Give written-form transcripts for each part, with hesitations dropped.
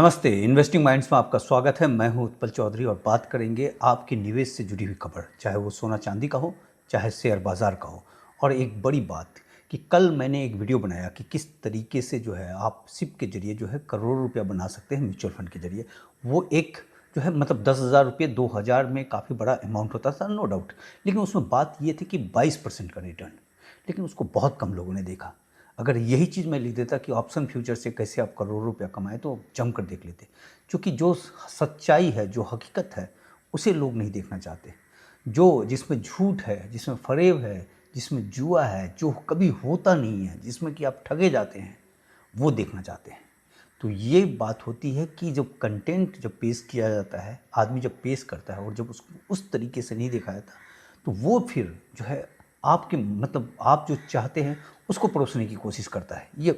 नमस्ते, investing minds में आपका स्वागत है। मैं हूं उत्पल चौधरी और बात करेंगे आपके निवेश से जुड़ी हुई खबर, चाहे वो सोना चांदी का हो, चाहे शेयर बाजार का हो। और एक बड़ी बात कि कल मैंने एक वीडियो बनाया कि किस तरीके से जो है आप सिप के जरिए जो है करोड़ों रुपया बना सकते हैं म्यूचुअल फंड के जरिए। वो एक जो है मतलब 10,000 रुपये 2,000 में काफ़ी बड़ा अमाउंट होता था, नो डाउट। लेकिन उसमें बात ये थी कि 22% का रिटर्न, लेकिन उसको बहुत कम लोगों ने देखा। अगर यही चीज़ मैं लिख देता कि ऑप्शन फ्यूचर से कैसे आप करोड़ों रुपया कमाएं तो जम कर देख लेते, क्योंकि जो सच्चाई है, जो हकीकत है, उसे लोग नहीं देखना चाहते। जो जिसमें झूठ है, जिसमें फरेब है, जिसमें जुआ है, जो कभी होता नहीं है, जिसमें कि आप ठगे जाते हैं, वो देखना चाहते हैं। तो ये बात होती है कि जब कंटेंट जब पेश किया जाता है, आदमी जब पेश करता है और जब उसको उस तरीके से नहीं देखा जाता, तो वो फिर जो है आपके मतलब आप जो चाहते हैं उसको परोसने की कोशिश करता है। ये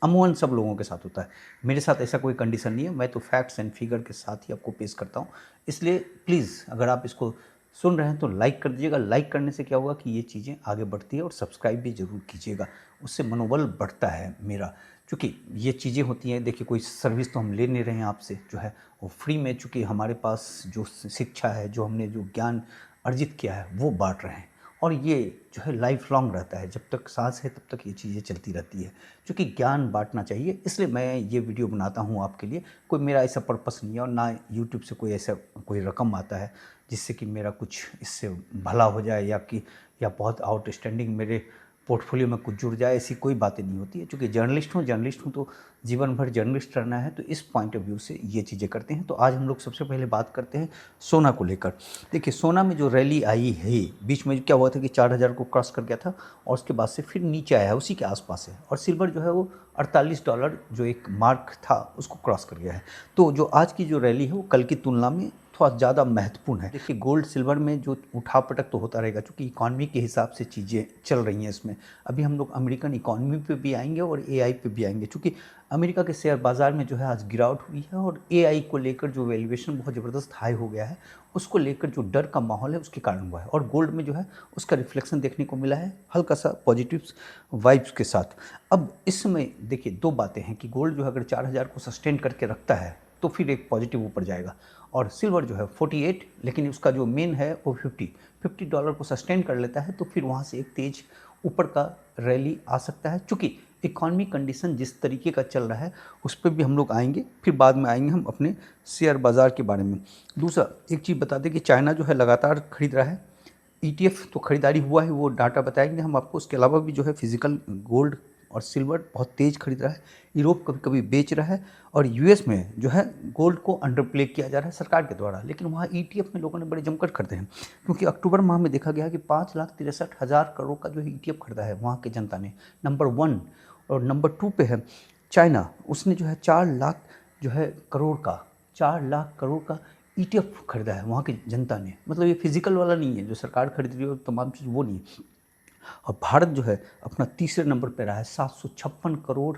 अमूमन सब लोगों के साथ होता है। मेरे साथ ऐसा कोई कंडीशन नहीं है, मैं तो फैक्ट्स एंड फिगर के साथ ही आपको पेश करता हूँ। इसलिए प्लीज़ अगर आप इसको सुन रहे हैं तो लाइक कर दीजिएगा। लाइक करने से क्या होगा कि ये चीज़ें आगे बढ़ती है, और सब्सक्राइब भी ज़रूर कीजिएगा, उससे मनोबल बढ़ता है मेरा। क्योंकि ये चीज़ें होती हैं, देखिए कोई सर्विस तो हम ले नहीं रहे हैं आपसे, जो है वो फ्री में, चूँकि हमारे पास जो शिक्षा है, जो हमने जो ज्ञान अर्जित किया है, वो बाँट रहे हैं। और ये जो है लाइफ लॉन्ग रहता है, जब तक सांस है तब तक ये चीज़ें चलती रहती है, क्योंकि ज्ञान बांटना चाहिए। इसलिए मैं ये वीडियो बनाता हूँ आपके लिए। कोई मेरा ऐसा पर्पस नहीं है, और ना यूट्यूब से कोई ऐसा कोई रकम आता है जिससे कि मेरा कुछ इससे भला हो जाए, या बहुत आउटस्टैंडिंग मेरे पोर्टफोलियो में कुछ जुड़ जाए, ऐसी कोई बातें नहीं होती है। चूँकि जर्नलिस्ट हूँ तो जीवन भर जर्नलिस्ट रहना है, तो इस पॉइंट ऑफ व्यू से ये चीज़ें करते हैं। तो आज हम लोग सबसे पहले बात करते हैं सोना को लेकर। देखिए सोना में जो रैली आई है, बीच में क्या हुआ था कि 4,000 को क्रॉस कर गया था, और उसके बाद से फिर नीचे आया है, उसी के आसपास है। और सिल्वर जो है वो $48 जो एक मार्क था उसको क्रॉस कर गया है। तो जो आज की जो रैली है वो कल की तुलना में थोड़ा ज़्यादा महत्वपूर्ण है। देखिए गोल्ड सिल्वर में जो उठापटक तो होता रहेगा, क्योंकि इकॉनमी के हिसाब से चीज़ें चल रही हैं इसमें। अभी हम लोग अमेरिकन इकॉनमी पे भी आएंगे और एआई पे भी आएंगे, क्योंकि अमेरिका के शेयर बाज़ार में जो है आज गिरावट हुई है, और एआई को लेकर जो वैल्यूएशन बहुत ज़बरदस्त हाई हो गया है, उसको लेकर जो डर का माहौल है उसके कारण हुआ है। और गोल्ड में जो है उसका रिफ्लेक्शन देखने को मिला है, हल्का सा पॉजिटिव वाइब्स के साथ। अब इस समय देखिए दो बातें हैं कि गोल्ड जो है अगर 4,000 को सस्टेन करके रखता है तो फिर एक पॉजिटिव ऊपर जाएगा, और सिल्वर जो है 48, लेकिन उसका जो मेन है वो $50 को सस्टेन कर लेता है, तो फिर वहाँ से एक तेज ऊपर का रैली आ सकता है। चूँकि इकॉनमी कंडीशन जिस तरीके का चल रहा है उस पर भी हम लोग आएंगे, फिर बाद में आएंगे हम अपने शेयर बाज़ार के बारे में। दूसरा एक चीज़ बता दें कि चाइना जो है लगातार खरीद रहा है, ईटीएफ तो खरीदारी हुआ है, वो डाटा बताएंगे हम आपको। उसके अलावा भी जो है फिजिकल गोल्ड और सिल्वर बहुत तेज़ खरीद रहा है। यूरोप कभी कभी बेच रहा है, और यूएस में जो है गोल्ड को अंडरप्ले किया जा रहा है सरकार के द्वारा, लेकिन वहाँ ईटीएफ में लोगों ने बड़े जमकर खरीदे हैं। क्योंकि अक्टूबर माह में देखा गया कि 5,63,000 करोड़ का जो है ईटीएफ खरीदा है वहाँ की जनता ने, नंबर 1। और नंबर 2 पे है चाइना, उसने जो है 4 लाख जो है करोड़ का 4 लाख करोड़ का ईटीएफ खरीदा है वहाँ की जनता ने। मतलब ये फिजिकल वाला नहीं है जो सरकार खरीद रही है, तमाम चीज़ वो नहीं है। और भारत जो है अपना तीसरे नंबर पर रहा है, 756 करोड़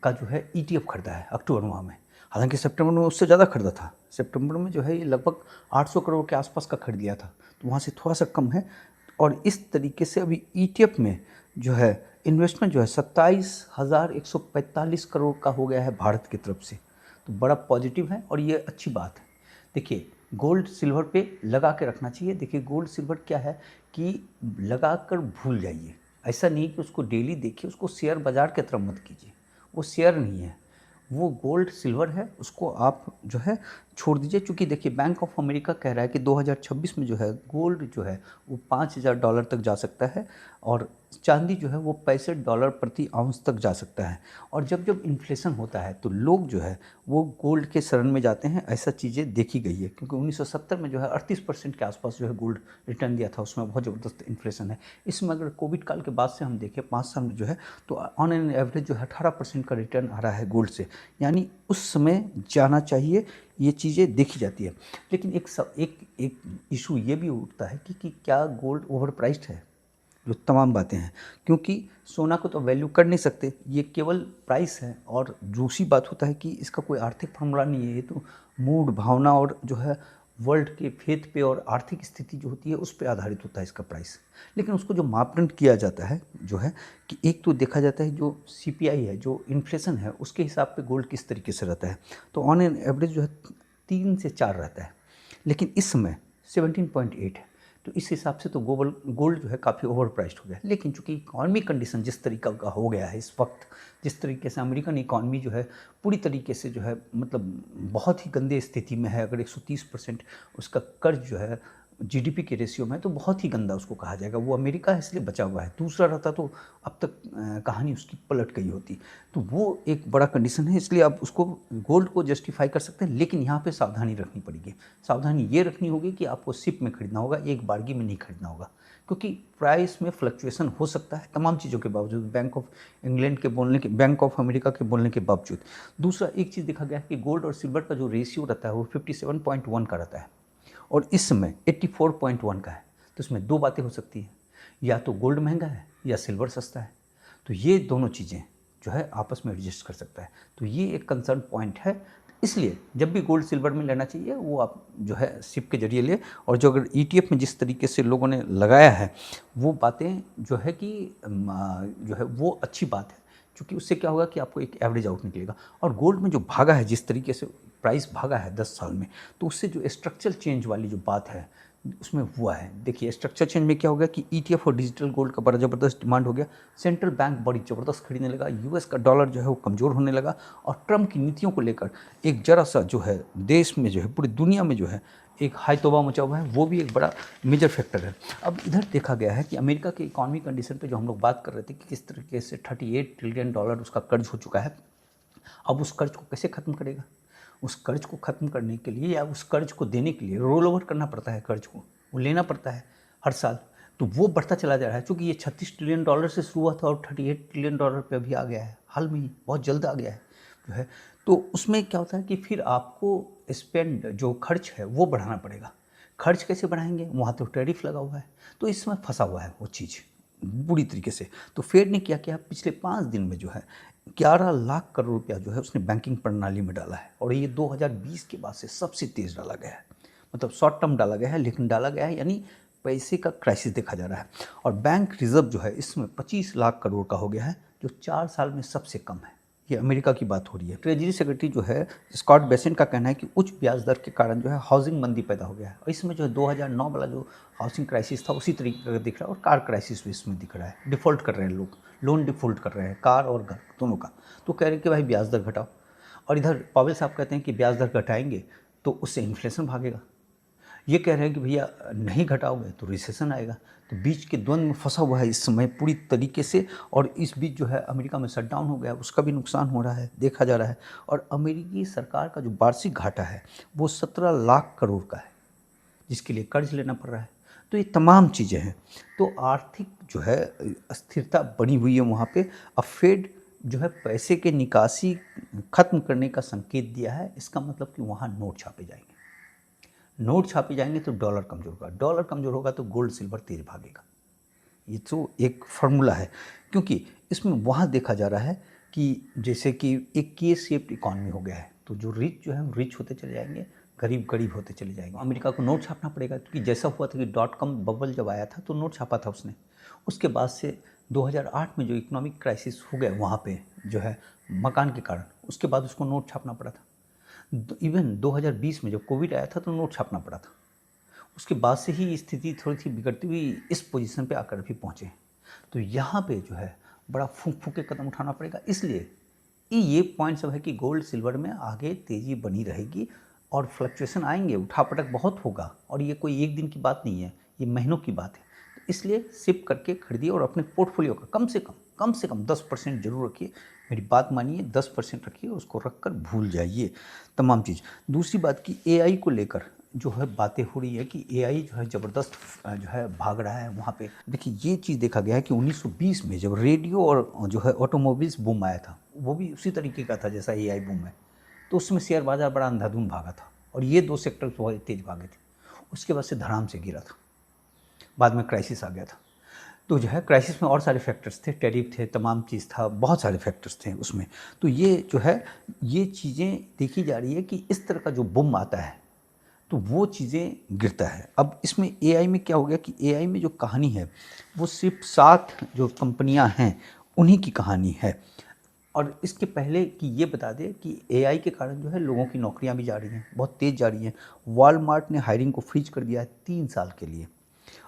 का जो है ईटीएफ खरीदा है अक्टूबर माह में। हालांकि सितंबर में उससे ज़्यादा खरीदा था। सितंबर में जो है ये लगभग 800 करोड़ के आसपास का खरीद लिया था, तो वहाँ से थोड़ा सा कम है। और इस तरीके से अभी ईटीएफ में जो है इन्वेस्टमेंट जो है 27,145 करोड़ का हो गया है भारत की तरफ से। तो बड़ा पॉजिटिव है और ये अच्छी बात है। देखिए गोल्ड सिल्वर पे लगा के रखना चाहिए। देखिए गोल्ड सिल्वर क्या है कि लगा कर भूल जाइए, ऐसा नहीं कि उसको डेली देखिए, उसको शेयर बाज़ार की तरफ मत कीजिए। वो शेयर नहीं है, वो गोल्ड सिल्वर है, उसको आप जो है छोड़ दीजिए। क्योंकि देखिए बैंक ऑफ अमेरिका कह रहा है कि 2026 में जो है गोल्ड जो है वो $5,000 तक जा सकता है, और चांदी जो है वो $65 प्रति आउंस तक जा सकता है। और जब जब इन्फ्लेशन होता है तो लोग जो है वो गोल्ड के शरण में जाते हैं, ऐसा चीज़ें देखी गई है। क्योंकि 1970 में जो है 38% के आसपास जो है गोल्ड रिटर्न दिया था, उसमें बहुत ज़बरदस्त इन्फ्लेशन है। इसमें अगर कोविड काल के बाद से हम देखें 5 साल में जो है तो ऑन एन एवरेज जो है 18% का रिटर्न आ रहा है गोल्ड से, यानी उस समय जाना चाहिए। ये चीज़ें देखी जाती है। लेकिन एक इशू ये भी उठता है कि क्या गोल्ड ओवर प्राइस्ड है, जो तमाम बातें हैं। क्योंकि सोना को तो वैल्यू कर नहीं सकते, ये केवल प्राइस है। और दूसरी बात होता है कि इसका कोई आर्थिक फॉर्मूला नहीं है, ये तो मूड भावना और जो है वर्ल्ड के फेथ पे और आर्थिक स्थिति जो होती है उस पे आधारित होता है इसका प्राइस। लेकिन उसको जो मापदंड किया जाता है जो है कि एक तो देखा जाता है जो सीपीआई है, जो इन्फ्लेशन है, उसके हिसाब पे गोल्ड किस तरीके से रहता है। तो ऑन एन एवरेज जो है 3 से 4 रहता है, लेकिन इस समय 17.8 है। तो इस हिसाब से तो गोल्ड जो है काफ़ी ओवर प्राइस्ड हो गया है। लेकिन चूंकि इकॉनमी कंडीशन जिस तरीका का हो गया है इस वक्त, जिस तरीके से अमेरिकन इकॉनमी जो है पूरी तरीके से जो है मतलब बहुत ही गंदे स्थिति में है। अगर 130% उसका कर्ज जो है जीडीपी के रेशियो में, तो बहुत ही गंदा उसको कहा जाएगा। वो अमेरिका है इसलिए बचा हुआ है, दूसरा रहता तो अब तक कहानी उसकी पलट गई होती। तो वो एक बड़ा कंडीशन है, इसलिए आप उसको गोल्ड को जस्टिफाई कर सकते हैं। लेकिन यहाँ पे सावधानी रखनी पड़ेगी। सावधानी ये रखनी होगी कि आपको सिप में खरीदना होगा, एक बारगी में नहीं खरीदना होगा, क्योंकि प्राइस में फ्लक्चुएशन हो सकता है तमाम चीज़ों के बावजूद, बैंक ऑफ इंग्लैंड के बोलने के, बैंक ऑफ अमेरिका के बोलने के बावजूद। दूसरा एक चीज़ देखा गया है कि गोल्ड और सिल्वर का जो रेशियो रहता है वो 57.1 का रहता है और इस समय 84.1 का है। तो इसमें दो बातें हो सकती हैं, या तो गोल्ड महंगा है या सिल्वर सस्ता है। तो ये दोनों चीज़ें जो है आपस में एडजस्ट कर सकता है। तो ये एक कंसर्न पॉइंट है। इसलिए जब भी गोल्ड सिल्वर में लेना चाहिए वो आप जो है सिप के जरिए ले। और जो अगर ईटीएफ में जिस तरीके से लोगों ने लगाया है वो बातें जो है कि जो है वो अच्छी बात है, क्योंकि उससे क्या होगा कि आपको एक एवरेज आउट निकलेगा। और गोल्ड में जो भागा है, जिस तरीके से प्राइस भागा है 10 साल में, तो उससे जो स्ट्रक्चरल चेंज वाली जो बात है उसमें हुआ है। देखिए स्ट्रक्चर चेंज में क्या हो गया कि ईटीएफ और डिजिटल गोल्ड का बड़ा ज़बरदस्त डिमांड हो गया। सेंट्रल बैंक बड़ी ज़बरदस्त खरीदने लगा, यूएस का डॉलर जो है वो कमज़ोर होने लगा और ट्रम्प की नीतियों को लेकर एक जरा सा जो है देश में जो है पूरी दुनिया में जो है एक हाई तौबा मचा हुआ है, वो भी एक बड़ा मेजर फैक्टर है। अब इधर देखा गया है कि अमेरिका के इकॉनमी कंडीशन पे जो हम लोग बात कर रहे थे कि किस तरीके से 38 ट्रिलियन डॉलर उसका कर्ज हो चुका है। अब उस कर्ज को कैसे ख़त्म करेगा? उस कर्ज को ख़त्म करने के लिए या उस कर्ज को देने के लिए रोल ओवर करना पड़ता है, कर्ज को वो लेना पड़ता है हर साल। तो वो बढ़ता चला जा रहा है, क्योंकि ये 36 ट्रिलियन डॉलर से शुरू हुआ था और 38 ट्रिलियन डॉलर पे अभी आ गया है, हाल में ही बहुत जल्द आ गया है जो है। तो उसमें क्या होता है कि फिर आपको स्पेंड जो खर्च है वो बढ़ाना पड़ेगा। खर्च कैसे बढ़ाएंगे? वहाँ तो टैरिफ लगा हुआ है, तो इसमें फंसा हुआ है वो चीज़ बुरी तरीके से। तो फेड ने क्या किया, पिछले 5 दिन में जो है 11 लाख करोड़ रुपया जो है उसने बैंकिंग प्रणाली में डाला है और ये 2020 के बाद से सबसे तेज़ डाला गया है। मतलब शॉर्ट टर्म डाला गया है, लेकिन डाला गया है यानी पैसे का क्राइसिस देखा जा रहा है। और बैंक रिजर्व जो है इसमें 25 लाख करोड़ का हो गया है, जो 4 साल में सबसे कम है। ये अमेरिका की बात हो रही है। ट्रेजरी सेक्रेटरी जो है स्कॉट बेसेंट का कहना है कि उच्च ब्याज दर के कारण जो है हाउसिंग मंदी पैदा हो गया है और इसमें जो है 2009 वाला जो हाउसिंग क्राइसिस था उसी तरीके का दिख रहा है और कार क्राइसिस भी इसमें दिख रहा है। डिफ़ॉल्ट कर रहे हैं लोग, लोन डिफ़ॉल्ट कर रहे हैं, कार और घर दोनों का। तो कह रहे हैं कि भाई ब्याज दर घटाओ, और इधर पावेल साहब कहते हैं कि ब्याज दर घटाएंगे तो उससे इन्फ्लेशन भागेगा। ये कह रहे हैं कि भैया नहीं घटाओगे तो रिसेशन आएगा। तो बीच के द्वंद्व में फंसा हुआ है इस समय पूरी तरीके से। और इस बीच जो है अमेरिका में शटडाउन हो गया, उसका भी नुकसान हो रहा है, देखा जा रहा है। और अमेरिकी सरकार का जो वार्षिक घाटा है वो 17 लाख करोड़ का है, जिसके लिए कर्ज लेना पड़ रहा है। तो ये तमाम चीज़ें हैं। तो आर्थिक जो है अस्थिरता बनी हुई है वहाँ पे। अब फेड जो है पैसे के निकासी खत्म करने का संकेत दिया है। इसका मतलब कि वहाँ नोट छापे जाएंगे, नोट छापे जाएंगे तो डॉलर कमज़ोर होगा, डॉलर कमज़ोर होगा तो गोल्ड सिल्वर तेज भागेगा। ये तो एक फार्मूला है, क्योंकि इसमें वहाँ देखा जा रहा है कि जैसे कि एक के शेप्ड इकॉनमी हो गया है। तो जो रिच जो है वो रिच होते चले जाएंगे, गरीब गरीब होते चले जाएंगे। अमेरिका को नोट छापना पड़ेगा, क्योंकि जैसा हुआ था कि .com बबल जब आया था तो नोट छापा था उसने। उसके बाद से 2008 में जो इकोनॉमिक क्राइसिस हो गया वहाँ पे जो है मकान के कारण, उसके बाद उसको नोट छापना पड़ा था। इवन 2020 में जब कोविड आया था तो नोट छापना पड़ा था। उसके बाद से ही स्थिति थोड़ी सी बिगड़ती हुई इस पोजीशन पे आकर भी पहुँचे। तो यहाँ पे जो है बड़ा फूंक फूंक के कदम उठाना पड़ेगा। इसलिए ये पॉइंट सब है कि गोल्ड सिल्वर में आगे तेज़ी बनी रहेगी और फ्लक्चुएशन आएंगे, उठापटक बहुत होगा। और ये कोई एक दिन की बात नहीं है, ये महीनों की बात है। तो इसलिए सिप करके खरीदिए और अपने पोर्टफोलियो का कम से कम 10% जरूर रखिए। मेरी बात मानिए, 10% रखिए, उसको रख कर भूल जाइए तमाम चीज़। दूसरी बात की एआई को लेकर जो है बातें हो रही है कि एआई जो है ज़बरदस्त जो है भाग रहा है वहाँ पे। देखिए ये चीज़ देखा गया है कि 1920 में जब रेडियो और जो है ऑटोमोबाइल्स बूम आया था, वो भी उसी तरीके का था जैसा एआई बूम है। तो उसमें शेयर बाज़ार बड़ा अंधाधुंध भागा था और ये 2 सेक्टर बहुत तेज़ भागे थे। उसके बाद से धड़ाम से गिरा था, बाद में क्राइसिस आ गया था। तो जो है क्राइसिस में और सारे फैक्टर्स थे, टैरिफ थे, तमाम चीज़ था, बहुत सारे फैक्टर्स थे उसमें। तो ये जो है ये चीज़ें देखी जा रही है कि इस तरह का जो बूम आता है तो वो चीज़ें गिरता है। अब इसमें एआई में क्या हो गया कि एआई में जो कहानी है वो सिर्फ 7 जो कंपनियां हैं उन्हीं की कहानी है। और इसके पहले कि ये बता दें कि एआई के कारण जो है लोगों की नौकरियां भी जा रही हैं, बहुत तेज़ जा रही हैं। वॉलमार्ट ने हायरिंग को फ्रीज कर दिया है 3 साल के लिए,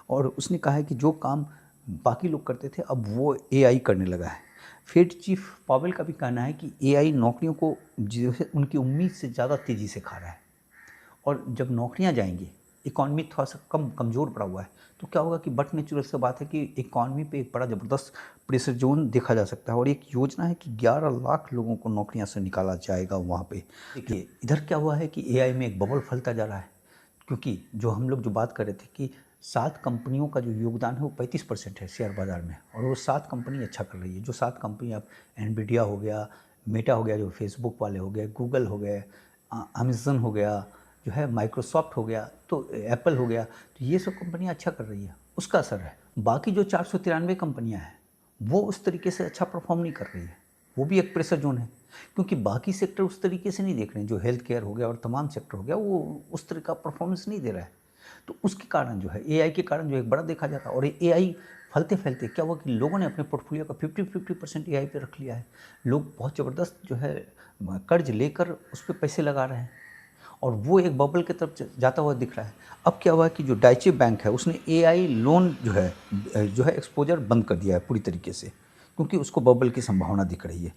और उसने कहा है कि जो काम बाकी लोग करते थे अब वो एआई करने लगा है। फेड चीफ पावेल का भी कहना है कि एआई नौकरियों को जो है उनकी उम्मीद से ज़्यादा तेज़ी से खा रहा है, और जब नौकरियां जाएंगी, इकॉनमी थोड़ा सा कमज़ोर पड़ा हुआ है, तो क्या होगा कि बट नेचुरल से बात है कि इकॉनमी पे एक बड़ा ज़बरदस्त प्रेशर जोन देखा जा सकता है। और एक योजना है कि 11 लाख लोगों को नौकरियां से निकाला जाएगा वहाँ पे। देखिए इधर क्या हुआ है कि एआई में एक बबल फैलता जा रहा है, क्योंकि जो हम लोग जो बात कर रहे थे कि 7 कंपनियों का जो योगदान है वो 35% है शेयर बाज़ार में, और वो 7 कंपनी अच्छा कर रही है। जो 7 कंपनी, आप एनवीडिया हो गया, मेटा हो गया जो फेसबुक वाले हो गए, गूगल हो गए, अमेज़न हो गया, जो है माइक्रोसॉफ्ट हो गया, तो एप्पल हो गया, तो ये सब कंपनियां अच्छा कर रही है, उसका असर है। बाकी जो 493 कंपनियां हैं वो उस तरीके से अच्छा परफॉर्म नहीं कर रही है, वो भी एक प्रेशर जोन है, क्योंकि बाकी सेक्टर उस तरीके से नहीं देख रहे हैं। जो हेल्थ केयर हो गया और तमाम सेक्टर हो गया वो उस तरह का परफॉर्मेंस नहीं दे रहा है। तो उसके कारण जो है एआई के कारण जो एक बड़ा देखा जाता है। और एआई फलते फैलते क्या हुआ कि लोगों ने अपने पोर्टफोलियो का 50% एआई पे रख लिया है। लोग बहुत ज़बरदस्त जो है कर्ज लेकर उस पर पैसे लगा रहे हैं, और वो एक बबल की तरफ जाता हुआ दिख रहा है। अब क्या हुआ कि जो डाइचे बैंक है उसने एआई लोन जो है एक्सपोजर बंद कर दिया है पूरी तरीके से, क्योंकि उसको बबल की संभावना दिख रही है।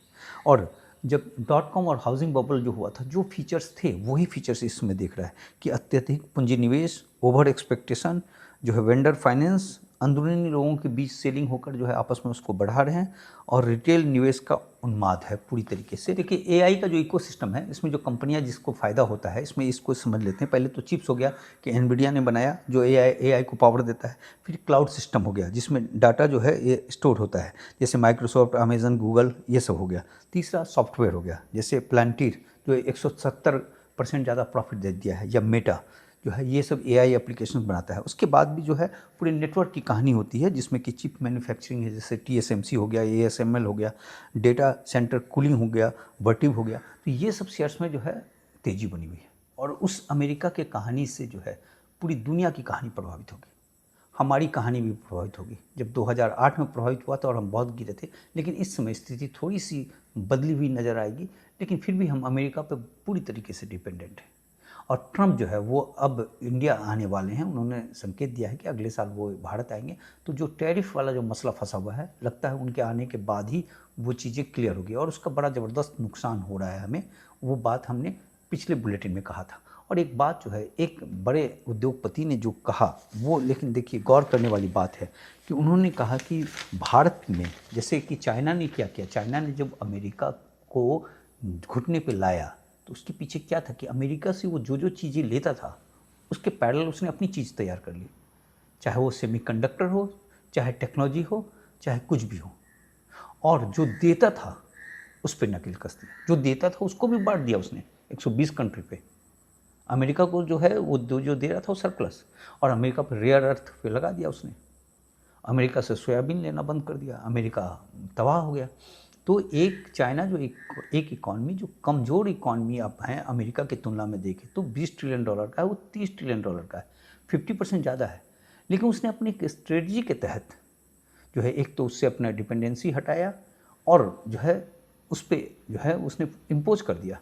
और जब .com और हाउसिंग बबल जो हुआ था, जो फीचर्स थे वही फीचर्स इसमें दिख रहा है कि अत्यधिक पूंजी निवेश, ओवर एक्सपेक्टेशन, जो है वेंडर फाइनेंस, अंदरूनी लोगों के बीच सेलिंग होकर जो है आपस में उसको बढ़ा रहे हैं, और रिटेल निवेश का उन्माद है पूरी तरीके से। देखिए एआई का जो इकोसिस्टम है, इसमें जो कंपनियां जिसको फ़ायदा होता है, इसमें इसको समझ लेते हैं। पहले तो चिप्स हो गया कि एनवीडिया ने बनाया जो एआई को पावर देता है। फिर क्लाउड सिस्टम हो गया जिसमें डाटा जो है ये स्टोर होता है, जैसे माइक्रोसॉफ्ट, अमेजन, गूगल, ये सब हो गया। तीसरा सॉफ्टवेयर हो गया, जैसे प्लांटीर जो 170% ज़्यादा प्रॉफिट दे दिया है, या मेटा जो है ये सब एआई एप्लीकेशन बनाता है। उसके बाद भी जो है पूरे नेटवर्क की कहानी होती है, जिसमें कि चिप मैन्युफैक्चरिंग है, जैसे टीएसएमसी हो गया, एएसएमएल हो गया, डेटा सेंटर कूलिंग हो गया, वर्टिव हो गया। तो ये सब शेयर्स में जो है तेज़ी बनी हुई है, और उस अमेरिका के कहानी से जो है पूरी दुनिया की कहानी प्रभावित होगी, हमारी कहानी भी प्रभावित होगी। जब 2008 में प्रभावित हुआ था और हम बहुत गिरे थे, लेकिन इस समय स्थिति थोड़ी सी बदली हुई नज़र आएगी, लेकिन फिर भी हम अमेरिका पर पूरी तरीके से डिपेंडेंट हैं। और ट्रम्प जो है वो अब इंडिया आने वाले हैं, उन्होंने संकेत दिया है कि अगले साल वो भारत आएंगे। तो जो टैरिफ वाला जो मसला फंसा हुआ है, लगता है उनके आने के बाद ही वो चीज़ें क्लियर होगी, और उसका बड़ा ज़बरदस्त नुकसान हो रहा है हमें। वो बात हमने पिछले बुलेटिन में कहा था। और एक बात जो है, एक बड़े उद्योगपति ने जो कहा वो, लेकिन देखिए गौर करने वाली बात है कि उन्होंने कहा कि भारत में, जैसे कि चाइना ने क्या किया, चाइना ने जब अमेरिका को घुटने पे लाया तो उसके पीछे क्या था कि अमेरिका से वो जो चीज़ें लेता था उसके पैरेलल उसने अपनी चीज़ तैयार कर ली, चाहे वो सेमीकंडक्टर हो, चाहे टेक्नोलॉजी हो, चाहे कुछ भी हो। और जो देता था उस पर नकेल कस दिया, जो देता था उसको भी बांट दिया उसने 120 कंट्री पे। अमेरिका को जो है वो जो दे रहा था वो सरप्लस, और अमेरिका पर रेयर अर्थ पे लगा दिया उसने। अमेरिका से सोयाबीन लेना बंद कर दिया, अमेरिका तबाह हो गया। तो एक चाइना जो एक इकॉनमी जो कमज़ोर इकॉनमी आप हैं अमेरिका की तुलना में देखें तो $20 ट्रिलियन का है, वो $30 ट्रिलियन का है, 50% ज़्यादा है। लेकिन उसने अपनी एक स्ट्रेटजी के तहत जो है, एक तो उससे अपना डिपेंडेंसी हटाया, और जो है उस पर जो है उसने इम्पोज कर दिया,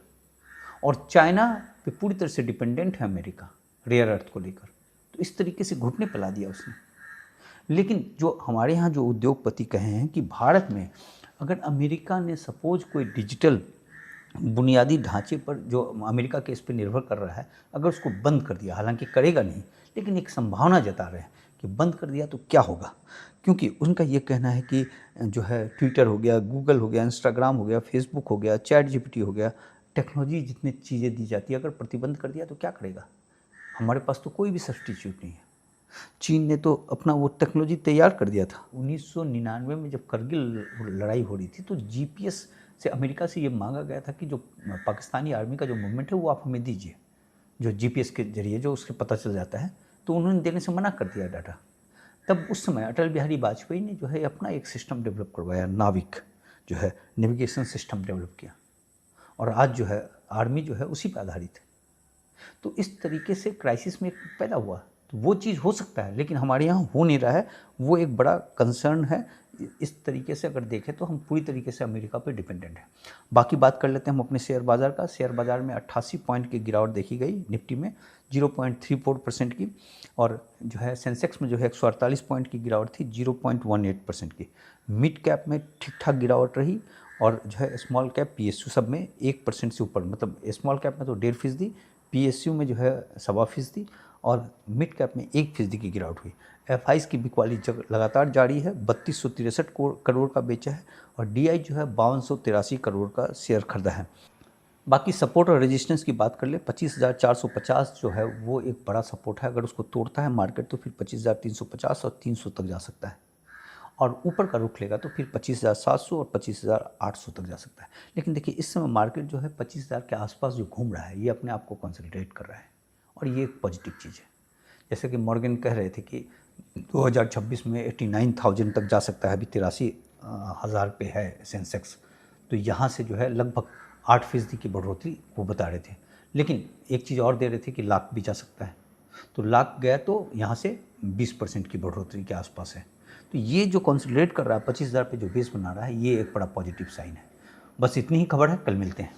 और चाइना पे पूरी तरह से डिपेंडेंट है अमेरिका रेयर अर्थ को लेकर। तो इस तरीके से घुटने पिला दिया उसने। लेकिन जो हमारे यहाँ जो उद्योगपति कहे हैं कि भारत में अगर अमेरिका ने सपोज कोई डिजिटल बुनियादी ढांचे पर जो अमेरिका के इस पर निर्भर कर रहा है, अगर उसको बंद कर दिया, हालांकि करेगा नहीं, लेकिन एक संभावना जता रहे हैं कि बंद कर दिया तो क्या होगा। क्योंकि उनका ये कहना है कि जो है ट्विटर हो गया, गूगल हो गया, इंस्टाग्राम हो गया, फेसबुक हो गया, चैट जीपीटी हो गया, टेक्नोलॉजी जितनी चीज़ें दी जाती है, अगर प्रतिबंध कर दिया तो क्या करेगा। हमारे पास तो कोई भी सब्स्टिट्यूट नहीं है। चीन ने तो अपना वो टेक्नोलॉजी तैयार कर दिया था। 1999 में जब करगिल लड़ाई हो रही थी तो जीपीएस से अमेरिका से ये मांगा गया था कि जो पाकिस्तानी आर्मी का जो मूवमेंट है वो आप हमें दीजिए, जो जीपीएस के जरिए जो उसके पता चल जाता है। तो उन्होंने देने से मना कर दिया डाटा। तब उस समय अटल बिहारी वाजपेयी ने जो है अपना एक सिस्टम डेवलप करवाया, नाविक जो है नेविगेशन सिस्टम डेवलप किया, और आज जो है आर्मी जो है उसी पर आधारित है। तो इस तरीके से क्राइसिस में पैदा हुआ, तो वो चीज़ हो सकता है, लेकिन हमारे यहाँ हो नहीं रहा है, वो एक बड़ा कंसर्न है। इस तरीके से अगर देखें तो हम पूरी तरीके से अमेरिका पे डिपेंडेंट हैं। बाकी बात कर लेते हैं हम अपने शेयर बाज़ार का। शेयर बाज़ार में 88 पॉइंट की गिरावट देखी गई, निफ्टी में 0.34% की, और जो है सेंसेक्स में जो है 148 पॉइंट की गिरावट थी, 0.18% की। मिड कैप में ठीक ठाक गिरावट रही, और जो है स्मॉल कैप PSU सब में 1% से ऊपर, मतलब स्मॉल कैप में तो 1.5%, PSU में जो है 1.25%, और मिड कैप में 1% की गिरावट हुई। FIs की बिकवाली लगातार जारी है, 3263 करोड़ का बेचा है, और DI जो है 5283 करोड़ का शेयर खरीदा है। बाकी सपोर्ट और रेजिस्टेंस की बात कर ले, 25,450 जो है वो एक बड़ा सपोर्ट है। अगर उसको तोड़ता है मार्केट तो फिर 25,350 और 300 तक जा सकता है, और ऊपर का रुख लेगा तो फिर 25,700 और 25,800 तक जा सकता है। लेकिन देखिए इस समय मार्केट जो है 25,000 के आसपास जो घूम रहा है, ये अपने आप को कंसोलिडेट कर रहा है, और ये एक पॉजिटिव चीज़ है। जैसे कि मॉर्गन कह रहे थे कि 2026 में 89,000 तक जा सकता है, अभी 83,000 पे है सेंसेक्स। तो यहाँ से जो है लगभग 8% की बढ़ोतरी वो बता रहे थे। लेकिन एक चीज़ और दे रहे थे कि लाख भी जा सकता है, तो लाख गया तो यहाँ से 20% की बढ़ोतरी के आसपास है। तो ये जो कंसोलिडेट कर रहा है 25,000 पे जो बेस बना रहा है, ये एक बड़ा पॉजिटिव साइन है। बस इतनी ही खबर है, कल मिलते हैं।